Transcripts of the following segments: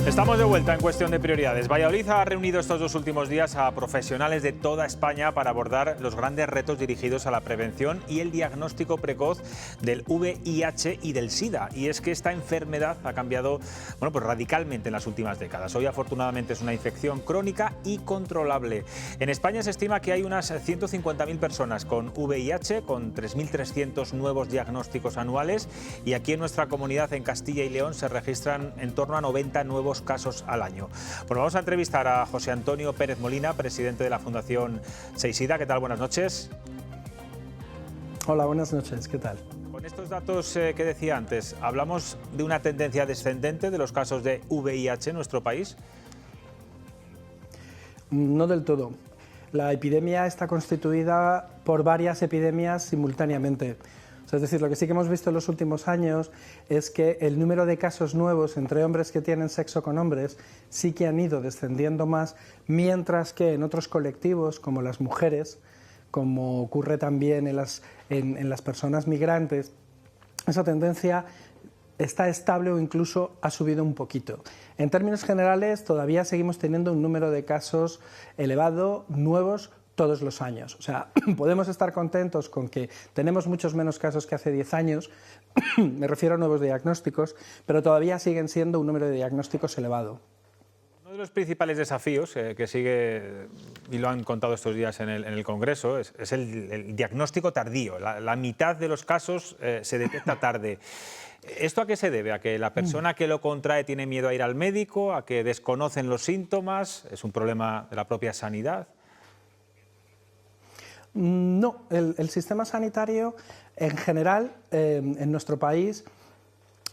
Estamos de vuelta en Cuestión de Prioridades. Valladolid ha reunido estos 2 últimos días a profesionales de toda España para abordar los grandes retos dirigidos a la prevención y el diagnóstico precoz del VIH y del SIDA. Y es que esta enfermedad ha cambiado pues radicalmente en las últimas décadas. Hoy, afortunadamente, es una infección crónica y controlable. En España se estima que hay unas 150.000 personas con VIH, con 3.300 nuevos diagnósticos anuales. Y aquí en nuestra comunidad, en Castilla y León, se registran en torno a 90 nuevos casos al año. Bueno, vamos a entrevistar a José Antonio Pérez Molina, presidente de la Fundación SEISIDA. ¿Qué tal? Buenas noches. Hola, buenas noches. ¿Qué tal? Con estos datos que decía antes, ¿hablamos de una tendencia descendente de los casos de VIH en nuestro país? No del todo. La epidemia está constituida por varias epidemias simultáneamente. O sea, es decir, lo que sí que hemos visto en los últimos años es que el número de casos nuevos entre hombres que tienen sexo con hombres sí que han ido descendiendo más, mientras que en otros colectivos, como las mujeres, como ocurre también en las personas migrantes, esa tendencia está estable o incluso ha subido un poquito. En términos generales, todavía seguimos teniendo un número de casos elevado, nuevos, todos los años. O sea, podemos estar contentos con que tenemos muchos menos casos que hace 10 años, me refiero a nuevos diagnósticos, pero todavía siguen siendo un número de diagnósticos elevado. Uno de los principales desafíos que sigue, y lo han contado estos días en el Congreso, es el diagnóstico tardío. La mitad de los casos se detecta tarde. ¿Esto a qué se debe? ¿A que la persona que lo contrae tiene miedo a ir al médico? ¿A que desconocen los síntomas? ¿Es un problema de la propia sanidad? No, el sistema sanitario en general en nuestro país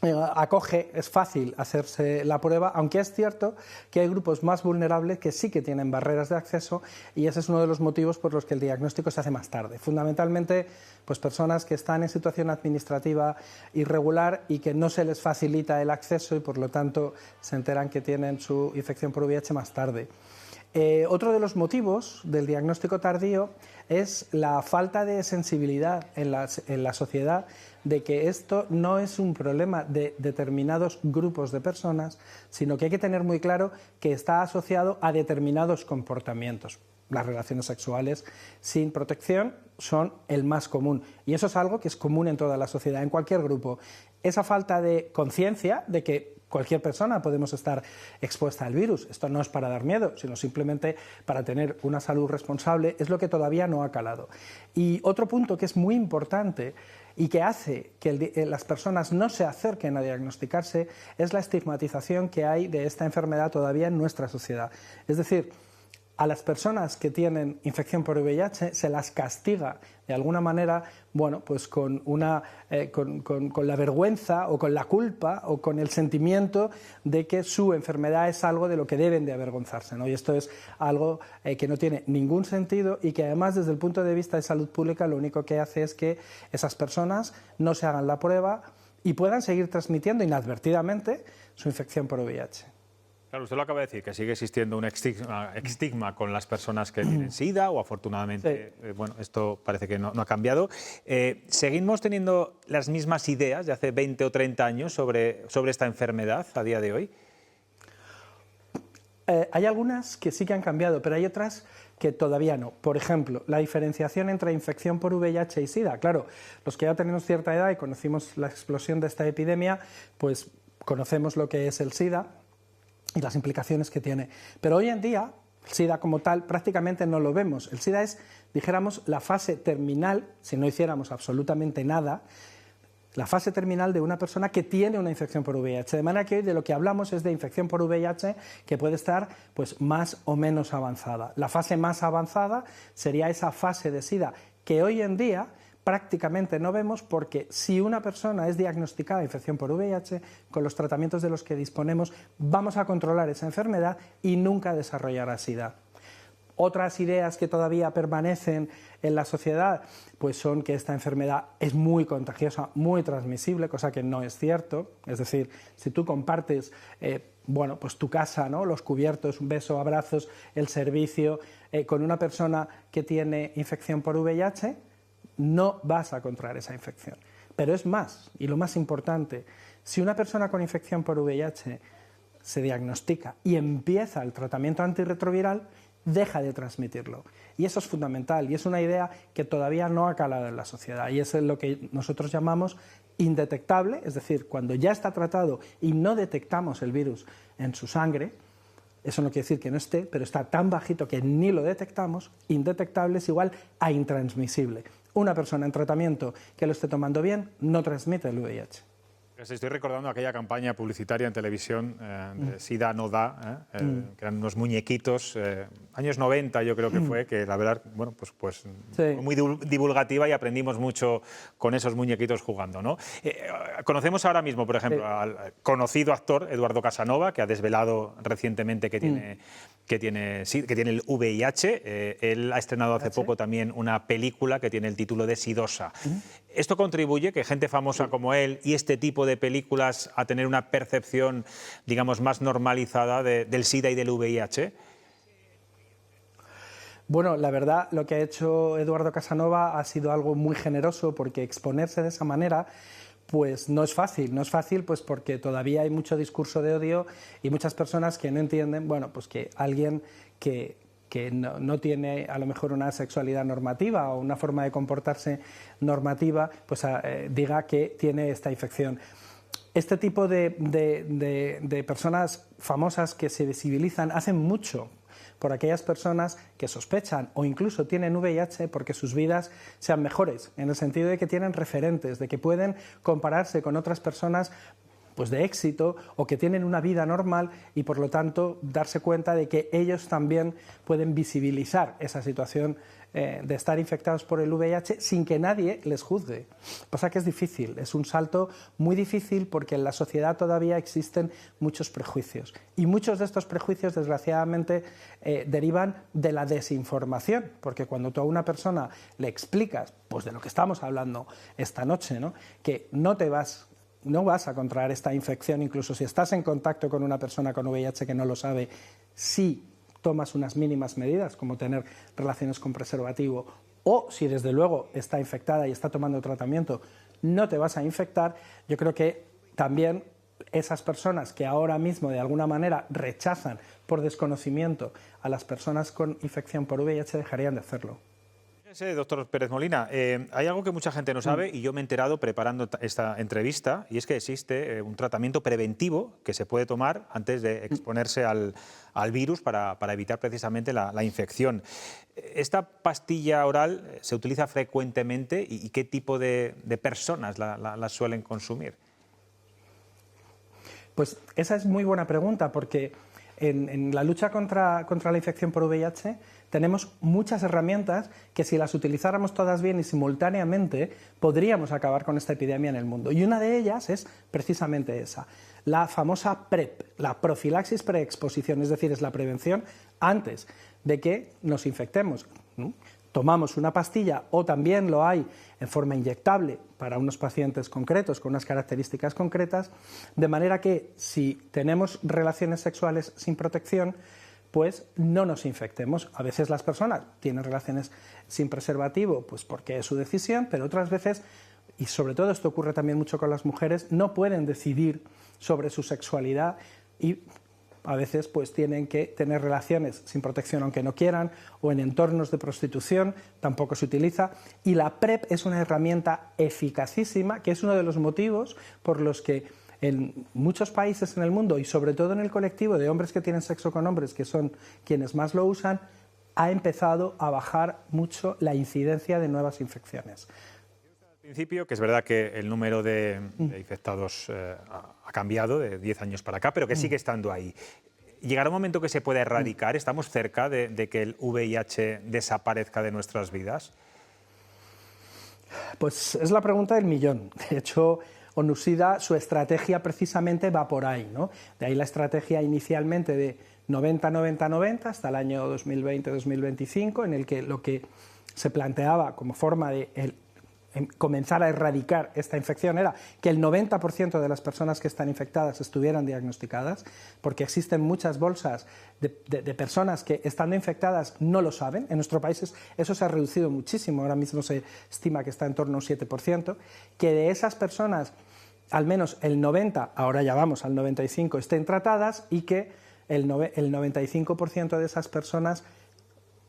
acoge, es fácil hacerse la prueba, aunque es cierto que hay grupos más vulnerables que sí que tienen barreras de acceso y ese es uno de los motivos por los que el diagnóstico se hace más tarde. Fundamentalmente, pues personas que están en situación administrativa irregular y que no se les facilita el acceso y por lo tanto se enteran que tienen su infección por VIH más tarde. Otro de los motivos del diagnóstico tardío es la falta de sensibilidad en la sociedad de que esto no es un problema de determinados grupos de personas, sino que hay que tener muy claro que está asociado a determinados comportamientos. Las relaciones sexuales sin protección son el más común y eso es algo que es común en toda la sociedad, en cualquier grupo. Esa falta de conciencia de que cualquier persona podemos estar expuesta al virus. Esto no es para dar miedo, sino simplemente para tener una salud responsable, es lo que todavía no ha calado. Y otro punto que es muy importante y que hace que las personas no se acerquen a diagnosticarse es la estigmatización que hay de esta enfermedad todavía en nuestra sociedad. Es decir, a las personas que tienen infección por VIH se las castiga de alguna manera, bueno, pues con la vergüenza o con la culpa o con el sentimiento de que su enfermedad es algo de lo que deben de avergonzarse, ¿no? Y esto es algo que no tiene ningún sentido y que además desde el punto de vista de salud pública lo único que hace es que esas personas no se hagan la prueba y puedan seguir transmitiendo inadvertidamente su infección por VIH. Claro, usted lo acaba de decir, que sigue existiendo un estigma con las personas que tienen SIDA o afortunadamente, sí. Bueno, esto parece que no ha cambiado. ¿Seguimos teniendo las mismas ideas de hace 20 o 30 años sobre esta enfermedad a día de hoy? Hay algunas que sí que han cambiado, pero hay otras que todavía no. Por ejemplo, la diferenciación entre infección por VIH y SIDA. Claro, los que ya tenemos cierta edad y conocimos la explosión de esta epidemia, pues conocemos lo que es el SIDA y las implicaciones que tiene. Pero hoy en día, el SIDA como tal prácticamente no lo vemos. El SIDA es, dijéramos, la fase terminal, si no hiciéramos absolutamente nada, la fase terminal de una persona que tiene una infección por VIH. De manera que hoy de lo que hablamos es de infección por VIH que puede estar pues, más o menos avanzada. La fase más avanzada sería esa fase de SIDA que hoy en día prácticamente no vemos porque si una persona es diagnosticada de infección por VIH, con los tratamientos de los que disponemos vamos a controlar esa enfermedad y nunca desarrollará SIDA. Otras ideas que todavía permanecen en la sociedad pues son que esta enfermedad es muy contagiosa, muy transmisible, cosa que no es cierto. Es decir, si tú compartes bueno, pues tu casa, ¿no? Los cubiertos, un beso, abrazos, el servicio, con una persona que tiene infección por VIH, no vas a contraer esa infección. Pero es más, y lo más importante, si una persona con infección por VIH se diagnostica y empieza el tratamiento antirretroviral, deja de transmitirlo. Y eso es fundamental y es una idea que todavía no ha calado en la sociedad y es lo que nosotros llamamos indetectable, es decir, cuando ya está tratado y no detectamos el virus en su sangre, eso no quiere decir que no esté, pero está tan bajito que ni lo detectamos, indetectable es igual a intransmisible. Una persona en tratamiento que lo esté tomando bien no transmite el VIH. Estoy recordando aquella campaña publicitaria en televisión de SIDA no da, que eran unos muñequitos, años 90 yo creo que fue, que la verdad, bueno, pues Sí. muy divulgativa y aprendimos mucho con esos muñequitos jugando, ¿no? Conocemos ahora mismo, por ejemplo, al conocido actor Eduardo Casanova, que ha desvelado recientemente que tiene el VIH. Él ha estrenado hace poco también una película que tiene el título de Sidosa. ¿Esto contribuye que gente famosa como él y este tipo de películas a tener una percepción, digamos, más normalizada del SIDA y del VIH? Bueno, la verdad, lo que ha hecho Eduardo Casanova ha sido algo muy generoso, porque exponerse de esa manera pues no es fácil pues porque todavía hay mucho discurso de odio y muchas personas que no entienden, bueno, pues que alguien que no tiene a lo mejor una sexualidad normativa o una forma de comportarse normativa, pues diga que tiene esta infección. Este tipo de personas famosas que se visibilizan hacen mucho por aquellas personas que sospechan o incluso tienen VIH, porque sus vidas sean mejores, en el sentido de que tienen referentes, de que pueden compararse con otras personas pues de éxito o que tienen una vida normal y por lo tanto darse cuenta de que ellos también pueden visibilizar esa situación de estar infectados por el VIH sin que nadie les juzgue. Pasa que es difícil, es un salto muy difícil porque en la sociedad todavía existen muchos prejuicios y muchos de estos prejuicios desgraciadamente derivan de la desinformación, porque cuando tú a una persona le explicas pues de lo que estamos hablando esta noche, ¿no?, que no vas a contraer esta infección, incluso si estás en contacto con una persona con VIH que no lo sabe, si tomas unas mínimas medidas, como tener relaciones con preservativo, o si desde luego está infectada y está tomando tratamiento, no te vas a infectar. Yo creo que también esas personas que ahora mismo de alguna manera rechazan por desconocimiento a las personas con infección por VIH dejarían de hacerlo. Doctor Pérez Molina, hay algo que mucha gente no sabe y yo me he enterado preparando esta entrevista, y es que existe un tratamiento preventivo que se puede tomar antes de exponerse al virus para evitar precisamente la infección. ¿Esta pastilla oral se utiliza frecuentemente y qué tipo de personas la suelen consumir? Pues esa es muy buena pregunta, porque en la lucha contra la infección por VIH tenemos muchas herramientas que si las utilizáramos todas bien y simultáneamente podríamos acabar con esta epidemia en el mundo. Y una de ellas es precisamente esa, la famosa PrEP, la profilaxis preexposición, es decir, es la prevención antes de que nos infectemos. Tomamos una pastilla o también lo hay en forma inyectable para unos pacientes concretos con unas características concretas, de manera que si tenemos relaciones sexuales sin protección, pues no nos infectemos. A veces las personas tienen relaciones sin preservativo pues porque es su decisión, pero otras veces, y sobre todo esto ocurre también mucho con las mujeres, no pueden decidir sobre su sexualidad y a veces pues tienen que tener relaciones sin protección aunque no quieran, o en entornos de prostitución tampoco se utiliza, y la PrEP es una herramienta eficacísima, que es uno de los motivos por los que en muchos países en el mundo, y sobre todo en el colectivo de hombres que tienen sexo con hombres, que son quienes más lo usan, ha empezado a bajar mucho la incidencia de nuevas infecciones. Al principio, que es verdad que el número de infectados ha cambiado de 10 años para acá, pero que sigue estando ahí. ¿Llegará un momento que se pueda erradicar? ¿Estamos cerca de que el VIH desaparezca de nuestras vidas? Pues es la pregunta del millón. De hecho, ONU-SIDA, su estrategia precisamente va por ahí, ¿no? De ahí la estrategia inicialmente de 90-90-90 hasta el año 2020-2025, en el que lo que se planteaba como forma de comenzar a erradicar esta infección era que el 90% de las personas que están infectadas estuvieran diagnosticadas, porque existen muchas bolsas de personas que estando infectadas no lo saben. En nuestro país eso se ha reducido muchísimo, ahora mismo se estima que está en torno a un 7%, que de esas personas al menos el 90, ahora ya vamos al 95, estén tratadas y que el 95% de esas personas,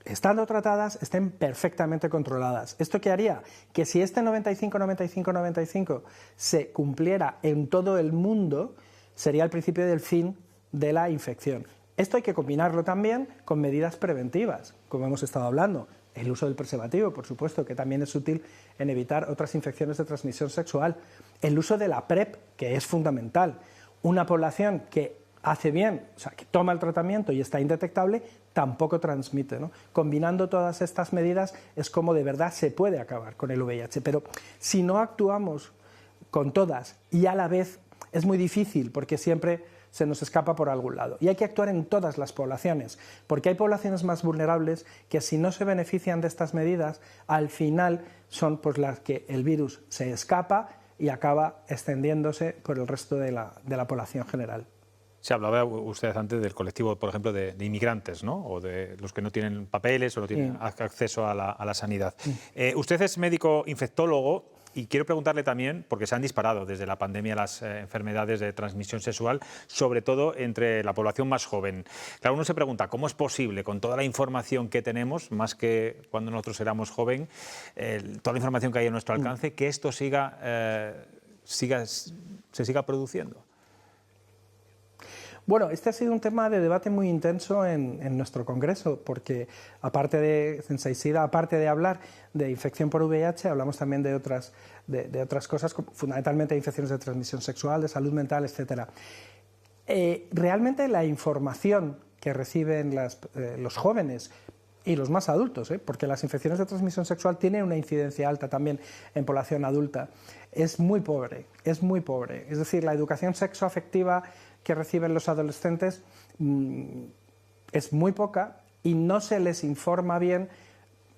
estando tratadas, estén perfectamente controladas. ¿Esto qué haría? Que si este 95 se cumpliera en todo el mundo, sería el principio del fin de la infección. Esto hay que combinarlo también con medidas preventivas, como hemos estado hablando. El uso del preservativo, por supuesto, que también es útil en evitar otras infecciones de transmisión sexual. El uso de la PrEP, que es fundamental. Una población que hace bien, o sea, que toma el tratamiento y está indetectable, tampoco transmite, ¿no? Combinando todas estas medidas es como de verdad se puede acabar con el VIH. Pero si no actuamos con todas y a la vez, es muy difícil porque siempre se nos escapa por algún lado. Y hay que actuar en todas las poblaciones, porque hay poblaciones más vulnerables que si no se benefician de estas medidas, al final son pues las que el virus se escapa y acaba extendiéndose por el resto de la población general. Se hablaba usted antes del colectivo, por ejemplo, de inmigrantes, ¿no? O de los que no tienen papeles o no tienen acceso a la sanidad. Usted es médico infectólogo y quiero preguntarle también, porque se han disparado desde la pandemia las enfermedades de transmisión sexual, sobre todo entre la población más joven. Claro, uno se pregunta, ¿cómo es posible, con toda la información que tenemos, más que cuando nosotros éramos jóvenes, toda la información que hay a nuestro alcance, que esto se siga produciendo? Bueno, este ha sido un tema de debate muy intenso en nuestro Congreso, porque aparte de Sensei-Sida, aparte de hablar de infección por VIH, hablamos también de otras cosas, fundamentalmente de infecciones de transmisión sexual, de salud mental, etc. Realmente la información que reciben los jóvenes y los más adultos, porque las infecciones de transmisión sexual tienen una incidencia alta también en población adulta, es muy pobre, es muy pobre. Es decir, la educación sexoafectiva que reciben los adolescentes es muy poca y no se les informa bien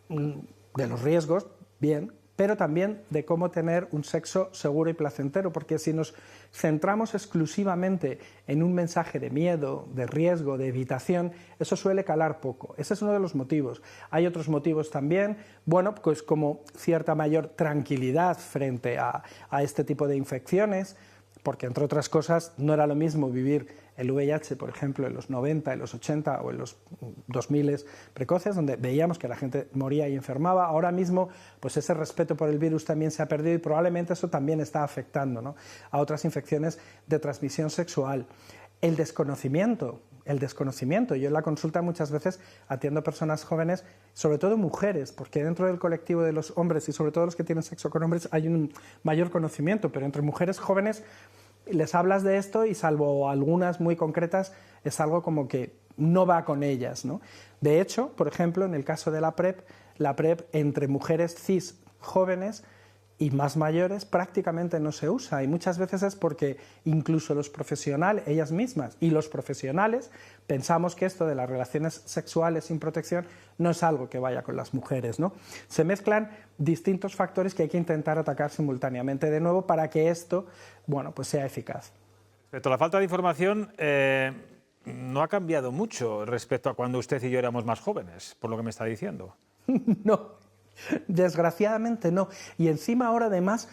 de los riesgos, bien, pero también de cómo tener un sexo seguro y placentero, porque si nos centramos exclusivamente en un mensaje de miedo, de riesgo, de evitación, eso suele calar poco. Ese es uno de los motivos. Hay otros motivos también, bueno, pues como cierta mayor tranquilidad frente a este tipo de infecciones, porque entre otras cosas no era lo mismo vivir el VIH, por ejemplo, en los 90, en los 80 o en los 2000 precoces, donde veíamos que la gente moría y enfermaba. Ahora mismo, pues ese respeto por el virus también se ha perdido y probablemente eso también está afectando, ¿no?, a otras infecciones de transmisión sexual. El desconocimiento. Yo en la consulta muchas veces atiendo a personas jóvenes, sobre todo mujeres, porque dentro del colectivo de los hombres y sobre todo los que tienen sexo con hombres hay un mayor conocimiento, pero entre mujeres jóvenes les hablas de esto y salvo algunas muy concretas es algo como que no va con ellas, ¿no? De hecho, por ejemplo, en el caso de la PrEP entre mujeres cis jóvenes y más mayores prácticamente no se usa y muchas veces es porque incluso los profesionales, ellas mismas y los profesionales pensamos que esto de las relaciones sexuales sin protección no es algo que vaya con las mujeres, ¿no? Se mezclan distintos factores que hay que intentar atacar simultáneamente de nuevo para que esto, bueno, pues sea eficaz. Respecto a la falta de información, no ha cambiado mucho respecto a cuando usted y yo éramos más jóvenes, por lo que me está diciendo. No. Desgraciadamente no. Y encima ahora además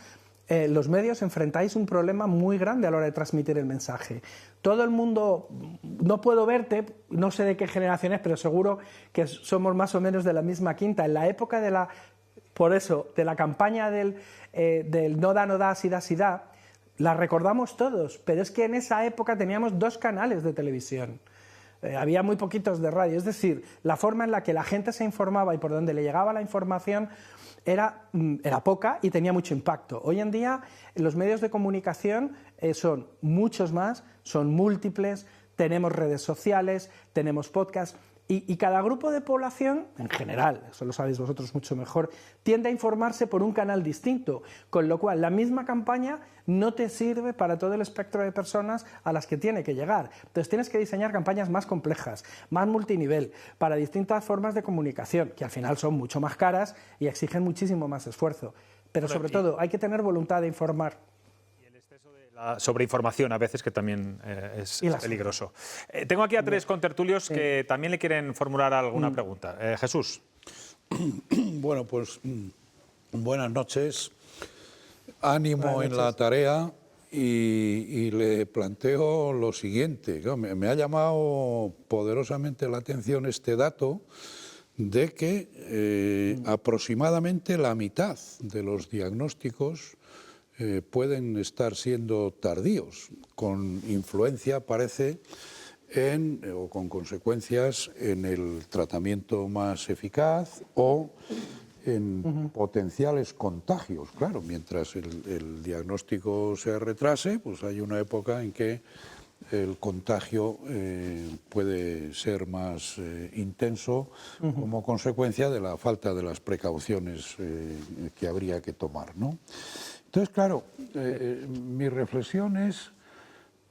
los medios enfrentáis un problema muy grande a la hora de transmitir el mensaje. Todo el mundo, no puedo verte, no sé de qué generación es, pero seguro que somos más o menos de la misma quinta. En la época de la campaña del no da, sí da, la recordamos todos, pero es que en esa época teníamos 2 canales de televisión. Había muy poquitos de radio, es decir, la forma en la que la gente se informaba y por donde le llegaba la información era poca y tenía mucho impacto. Hoy en día los medios de comunicación son muchos más, son múltiples, tenemos redes sociales, tenemos podcasts y cada grupo de población, en general, eso lo sabéis vosotros mucho mejor, tiende a informarse por un canal distinto, con lo cual la misma campaña no te sirve para todo el espectro de personas a las que tiene que llegar. Entonces tienes que diseñar campañas más complejas, más multinivel, para distintas formas de comunicación, que al final son mucho más caras y exigen muchísimo más esfuerzo. Pero sobre todo hay que tener voluntad de informar. La sobreinformación a veces que también es peligroso. Tengo aquí a 3 contertulios que también le quieren formular alguna pregunta. Jesús. Bueno, pues buenas noches. Ánimo en la tarea y le planteo lo siguiente. Claro, me ha llamado poderosamente la atención este dato de que aproximadamente la mitad de los diagnósticos pueden estar siendo tardíos, con influencia, parece, o con consecuencias en el tratamiento más eficaz o en potenciales contagios. Claro, mientras el diagnóstico se retrase, pues hay una época en que el contagio puede ser más intenso como consecuencia de la falta de las precauciones que habría que tomar, ¿no? Entonces, claro, mi reflexión es,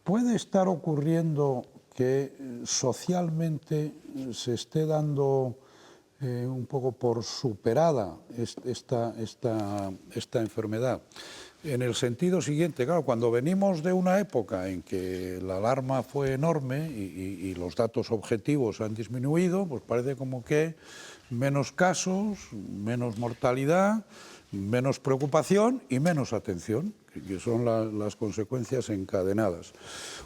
¿puede estar ocurriendo que socialmente se esté dando un poco por superada esta enfermedad? En el sentido siguiente, claro, cuando venimos de una época en que la alarma fue enorme y los datos objetivos han disminuido, pues parece como que menos casos, menos mortalidad, menos preocupación y menos atención, que son las consecuencias encadenadas.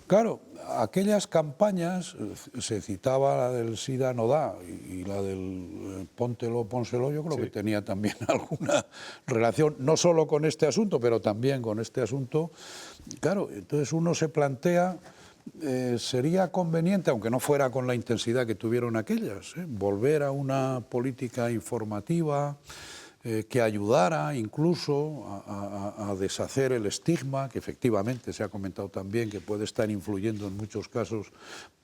Claro, aquellas campañas, se citaba la del SIDA no da y la del póntelo, pónselo, yo creo que tenía también alguna relación, no solo con este asunto, pero también con este asunto. Claro, entonces uno se plantea, sería conveniente, aunque no fuera con la intensidad que tuvieron aquellas, volver a una política informativa que ayudara incluso a deshacer el estigma, que efectivamente se ha comentado también que puede estar influyendo en muchos casos,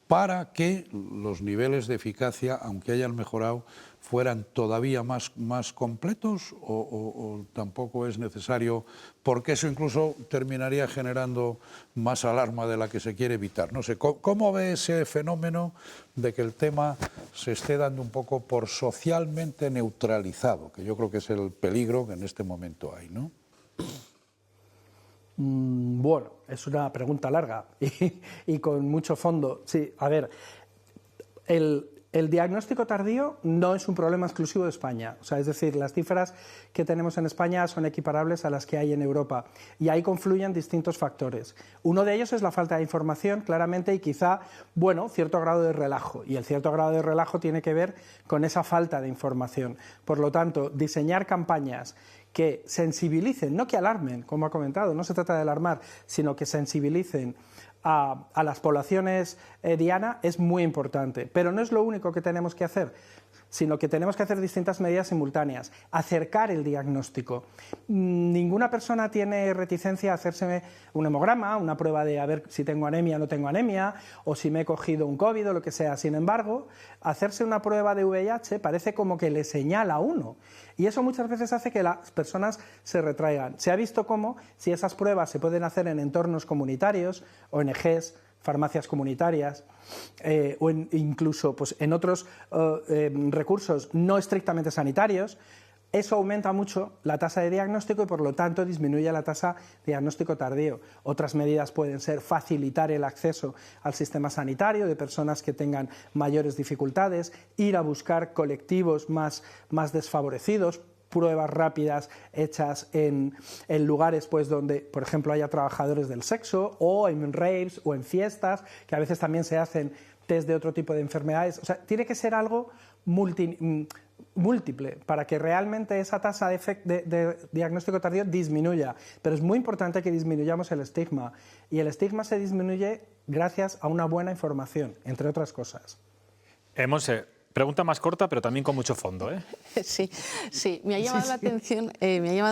para que los niveles de eficacia, aunque hayan mejorado, fueran todavía más completos, o tampoco es necesario, porque eso incluso terminaría generando más alarma de la que se quiere evitar. No sé, ¿cómo ve ese fenómeno de que el tema se esté dando un poco por socialmente neutralizado? Que yo creo que es el peligro que en este momento hay, ¿no? Bueno, es una pregunta larga y con mucho fondo. Sí, a ver, el diagnóstico tardío no es un problema exclusivo de España. O sea, es decir, las cifras que tenemos en España son equiparables a las que hay en Europa y ahí confluyen distintos factores. Uno de ellos es la falta de información, claramente, y quizá, bueno, cierto grado de relajo. Y el cierto grado de relajo tiene que ver con esa falta de información. Por lo tanto, diseñar campañas que sensibilicen, no que alarmen, como ha comentado, no se trata de alarmar, sino que sensibilicen a las poblaciones diana es muy importante, pero no es lo único que tenemos que hacer, sino que tenemos que hacer distintas medidas simultáneas, acercar el diagnóstico. Ninguna persona tiene reticencia a hacerse un hemograma, una prueba de a ver si tengo anemia o no tengo anemia, o si me he cogido un COVID o lo que sea. Sin embargo, hacerse una prueba de VIH parece como que le señala a uno, y eso muchas veces hace que las personas se retraigan. Se ha visto cómo, si esas pruebas se pueden hacer en entornos comunitarios, ONGs, farmacias comunitarias, o incluso pues, en otros recursos no estrictamente sanitarios, eso aumenta mucho la tasa de diagnóstico y por lo tanto disminuye la tasa de diagnóstico tardío. Otras medidas pueden ser facilitar el acceso al sistema sanitario de personas que tengan mayores dificultades, ir a buscar colectivos más desfavorecidos, pruebas rápidas hechas en lugares pues, donde, por ejemplo, haya trabajadores del sexo, o en raves o en fiestas, que a veces también se hacen test de otro tipo de enfermedades. O sea, tiene que ser algo múltiple para que realmente esa tasa de diagnóstico tardío disminuya. Pero es muy importante que disminuyamos el estigma, y el estigma se disminuye gracias a una buena información, entre otras cosas. Monse, pregunta más corta, pero también con mucho fondo, ¿eh? Sí, me ha llamado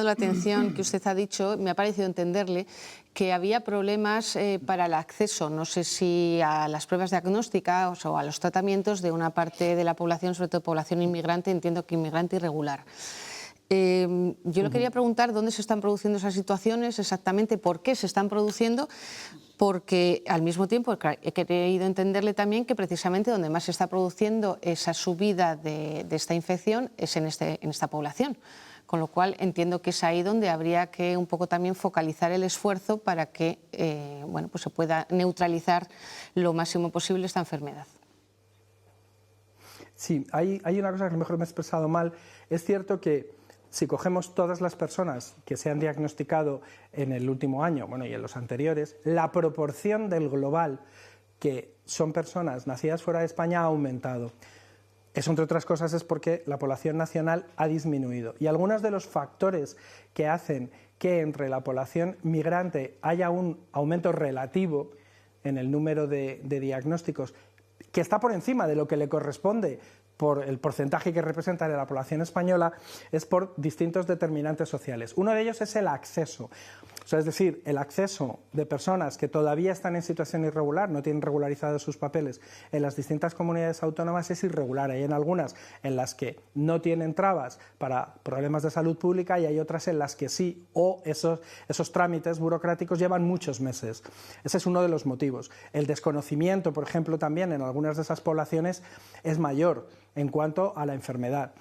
la atención que usted ha dicho, me ha parecido entenderle, que había problemas para el acceso, no sé si a las pruebas diagnósticas o a los tratamientos de una parte de la población, sobre todo población inmigrante, entiendo que inmigrante irregular. Yo le quería preguntar dónde se están produciendo esas situaciones, exactamente por qué se están produciendo, porque al mismo tiempo he querido entenderle también que precisamente donde más se está produciendo esa subida de esta infección es en esta población. Con lo cual entiendo que es ahí donde habría que un poco también focalizar el esfuerzo para que pues se pueda neutralizar lo máximo posible esta enfermedad. Sí, hay una cosa que a lo mejor me he expresado mal. Es cierto que si cogemos todas las personas que se han diagnosticado en el último año, bueno, y en los anteriores, la proporción del global que son personas nacidas fuera de España ha aumentado. Eso, entre otras cosas, es porque la población nacional ha disminuido. Y algunos de los factores que hacen que entre la población migrante haya un aumento relativo en el número de diagnósticos, que está por encima de lo que le corresponde por el porcentaje que representa de la población española, es por distintos determinantes sociales. Uno de ellos es el acceso. O sea, es decir, el acceso de personas que todavía están en situación irregular, no tienen regularizados sus papeles en las distintas comunidades autónomas, es irregular. Hay en algunas en las que no tienen trabas para problemas de salud pública y hay otras en las que sí, o esos trámites burocráticos llevan muchos meses. Ese es uno de los motivos. El desconocimiento, por ejemplo, también en algunas de esas poblaciones es mayor en cuanto a la enfermedad.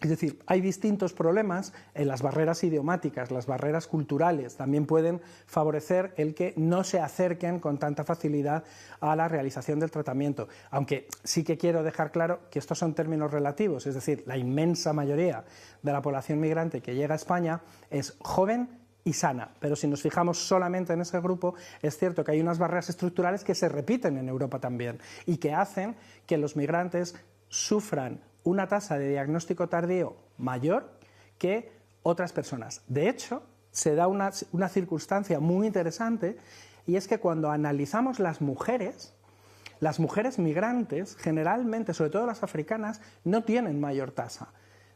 Es decir, hay distintos problemas en las barreras idiomáticas, las barreras culturales, también pueden favorecer el que no se acerquen con tanta facilidad a la realización del tratamiento. Aunque sí que quiero dejar claro que estos son términos relativos, es decir, la inmensa mayoría de la población migrante que llega a España es joven y sana, pero si nos fijamos solamente en ese grupo, es cierto que hay unas barreras estructurales que se repiten en Europa también y que hacen que los migrantes sufran una tasa de diagnóstico tardío mayor que otras personas. De hecho, se da una circunstancia muy interesante, y es que cuando analizamos las mujeres migrantes, generalmente, sobre todo las africanas, no tienen mayor tasa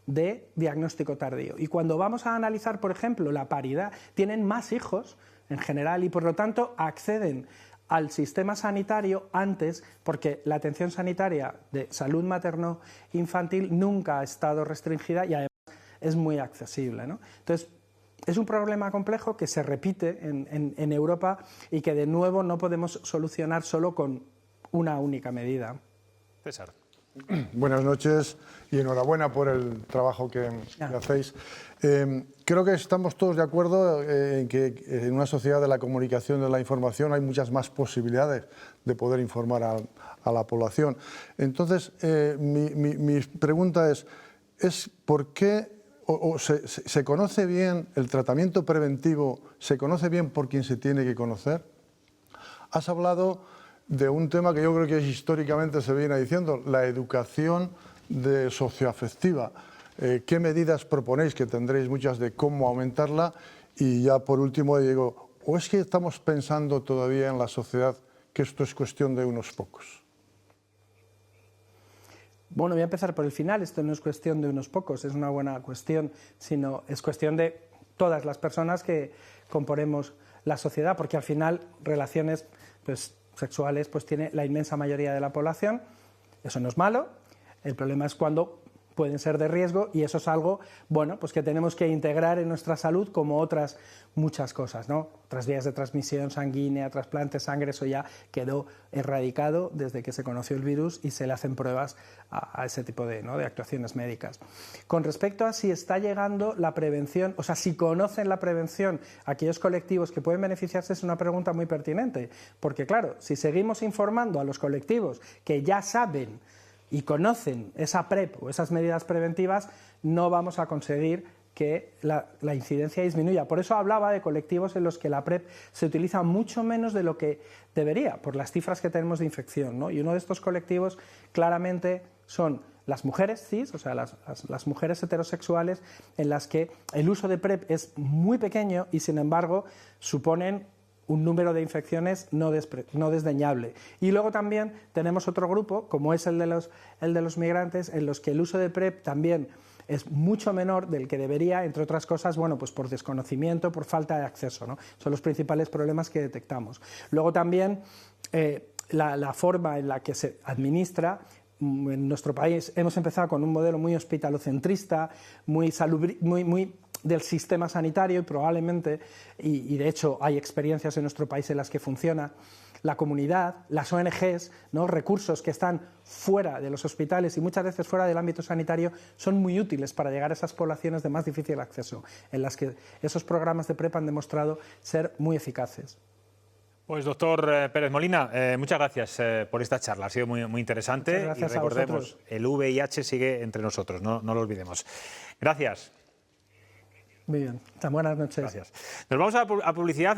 de diagnóstico tardío. Y cuando vamos a analizar, por ejemplo, la paridad, tienen más hijos en general y, por lo tanto, acceden al sistema sanitario antes, porque la atención sanitaria de salud materno-infantil nunca ha estado restringida y además es muy accesible, ¿no? Entonces, es un problema complejo que se repite en Europa y que de nuevo no podemos solucionar solo con una única medida. César. Buenas noches y enhorabuena por el trabajo que hacéis. Creo que estamos todos de acuerdo en que en una sociedad de la comunicación, de la información, hay muchas más posibilidades de poder informar a la población. Entonces, mi pregunta es ¿por qué se conoce bien el tratamiento preventivo, se conoce bien por quien se tiene que conocer? Has hablado de un tema que yo creo que históricamente se viene diciendo, la educación socioafectiva. ¿Qué medidas proponéis, que tendréis muchas, de cómo aumentarla? Y ya por último digo, ¿o es que estamos pensando todavía en la sociedad que esto es cuestión de unos pocos? Bueno, voy a empezar por el final. Esto no es cuestión de unos pocos, es una buena cuestión, sino es cuestión de todas las personas que componemos la sociedad, porque al final relaciones sexuales tiene la inmensa mayoría de la población. Eso no es malo, el problema es cuando pueden ser de riesgo, y eso es algo que tenemos que integrar en nuestra salud, como otras muchas cosas, ¿no? Otras vías de transmisión sanguínea, trasplante de sangre, eso ya quedó erradicado desde que se conoció el virus y se le hacen pruebas a ese tipo de actuaciones médicas. Con respecto a si está llegando la prevención, o sea, si conocen la prevención aquellos colectivos que pueden beneficiarse, es una pregunta muy pertinente, porque claro, si seguimos informando a los colectivos que ya saben y conocen esa PrEP o esas medidas preventivas, no vamos a conseguir que la incidencia disminuya. Por eso hablaba de colectivos en los que la PrEP se utiliza mucho menos de lo que debería, por las cifras que tenemos de infección, ¿no? Y uno de estos colectivos claramente son las mujeres cis, o sea, las mujeres heterosexuales, en las que el uso de PrEP es muy pequeño y, sin embargo, suponen un número de infecciones no desdeñable. Y luego también tenemos otro grupo, como es el de los migrantes, en los que el uso de PrEP también es mucho menor del que debería, entre otras cosas, por desconocimiento, por falta de acceso, ¿no? Son los principales problemas que detectamos. Luego también la forma en la que se administra. En nuestro país hemos empezado con un modelo muy hospitalocentrista, muy del sistema sanitario, y probablemente, y de hecho hay experiencias en nuestro país en las que funciona, la comunidad, las ONGs, ¿no? Recursos que están fuera de los hospitales y muchas veces fuera del ámbito sanitario, son muy útiles para llegar a esas poblaciones de más difícil acceso, en las que esos programas de PrEP han demostrado ser muy eficaces. Pues doctor Pérez Molina, muchas gracias por esta charla, ha sido muy interesante. Muchas gracias. Y recordemos, el VIH sigue entre nosotros, no lo olvidemos. Gracias. Muy bien. Buenas noches. Gracias. Nos vamos a publicidad.